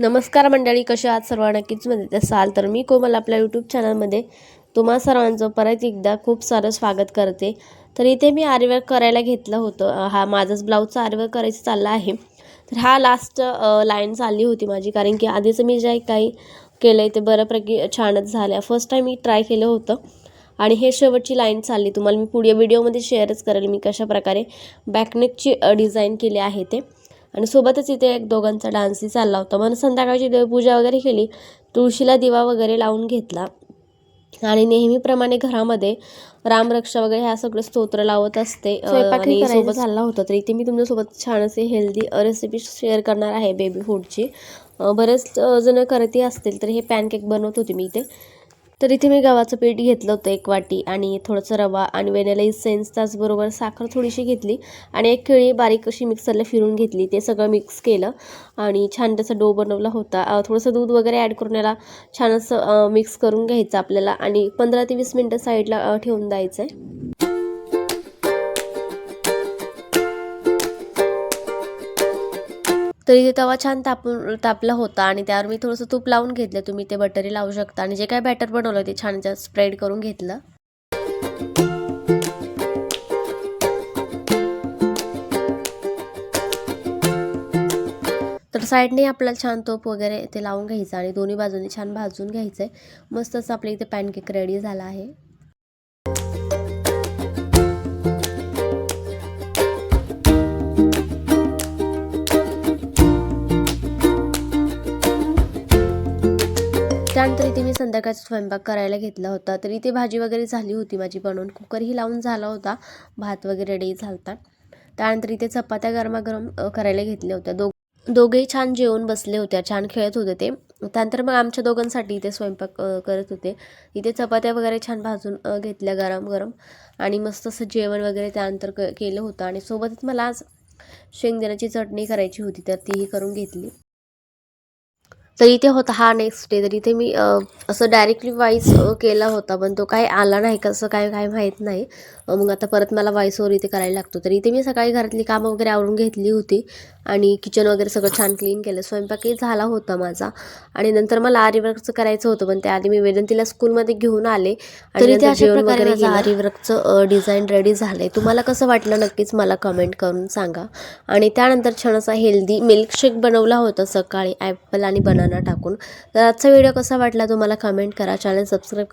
नमस्कार मंडळी, कशा आहात सर्व? नक्कीच मजेत असाल तर मी कोमल आपल्या यूट्यूब चॅनलमध्ये तुम्हा सर्वांचं परत एकदा खूप सारं स्वागत करते. तर इथे मी आरीवर्क करायला घेतलं होतं. हा माझाच ब्लाऊजचा आरीवर्क करायचं चालला आहे. तर हा लास्ट लाईन चालली होती माझी, कारण की आधीचं मी जे काही केलं आहे ते बऱ्यापैकी छानच झालं. फर्स्ट टाईम मी ट्राय केलं होतं आणि हे शेवटची लाईन चालली. तुम्हाला मी पुढे व्हिडिओमध्ये शेअरच करेल मी कशाप्रकारे बॅकनेकची डिझाईन केली आहे ते. आणि सोबतच इथे एक दोघांचा डान्सही चालला होता. मग संध्याकाळची देवपूजा वगैरे केली, तुळशीला दिवा वगैरे लावून घेतला आणि नेहमीप्रमाणे घरामध्ये रामरक्षा वगैरे ह्या सगळं स्तोत्र लावत असते. आणि सोबत चालला होता. तर इथे मी तुमच्यासोबत छान असे हेल्दी रेसिपी शेअर करणार आहे बेबी फूडची. बरेच जण करते असतील तर हे पॅनकेक बनवत होते मी इथे. तर इथे मी गव्हाचं पीठ घेतलं होतं 1 वाटी आणि थोडंसं रवा आणि व्हॅनिला इसेन्स, त्याचबरोबर साखर थोडीशी घेतली आणि एक केळी बारीक अशी मिक्सरला फिरून घेतली. ते सगळं मिक्स केलं आणि छान त्याचा डो बनवला होता. थोडंसं दूध वगैरे ॲड करून याला छान असं मिक्स करून घ्यायचं आपल्याला आणि 15 ते 20 मिनटं साईडला ठेवून द्यायचं आहे. तर इथे तवा छान तापला होता आणि त्यावर मी थोडंसं तूप लावून घेतलं. तुम्ही ते बटरही लावू शकता आणि जे काय बॅटर बनवलं ते छान स्प्रेड करून घेतलं. तर साईडने आपल्याला छान तूप वगैरे ते लावून घ्यायचं आणि दोन्ही बाजूंनी छान भाजून घ्यायचं आहे. मस्त असं आपल्या इथे पॅनकेक रेडी झाला आहे. त्यानंतर इथे मी संध्याकाळचा स्वयंपाक करायला घेतला होता. तर इथे भाजी वगैरे झाली होती माझी बनवून, कुकरही लावून झाला होता, भात वगैरे रेडी झाला. त्यानंतर इथे चपात्या गरमागरम करायला घेतल्या होत्या. दोघेही छान जेवून बसले होते, छान खेळत होते ते. त्यानंतर मग आमच्या दोघांसाठी इथे स्वयंपाक करत होते. इथे चपात्या वगैरे छान भाजून घेतल्या गरम गरम आणि मस्त असं जेवण वगैरे त्यानंतर केलं होतं. आणि सोबतच मला आज शेंगदाण्याची चटणी करायची होती, तर तीही करून घेतली. तर इथे होता हा नेक्स्ट डे. तर इथे मी असं डायरेक्टली वॉइस केला होता, पण तो काही आला नाही, कसं काय काय माहीत नाही. मग आता परत मला वॉइसवर इथे करायला लागतो. तर इथे मी सकाळी घरातली कामं वगैरे आवरून घेतली होती आणि किचन वगैरे सगळं छान क्लीन केलं. स्वयंपाकही झाला होता माझा आणि नंतर मला आरीवर्कचं करायचं होतं, पण त्याआधी मी वेदंतीला स्कूलमध्ये घेऊन आले आणि जेवण वगैरे केलं. आरीवर्कचं डिझाईन रेडी झालं आहे. तुम्हाला कसं वाटलं नक्कीच मला कमेंट करून सांगा. आणि त्यानंतर छान असा हेल्दी मिल्कशेक बनवला होता सकाळी ॲपल आणि बनाना टाकून. तर आजचा व्हिडिओ कसा वाटला तुम्हाला कमेंट करा. Channel subscribe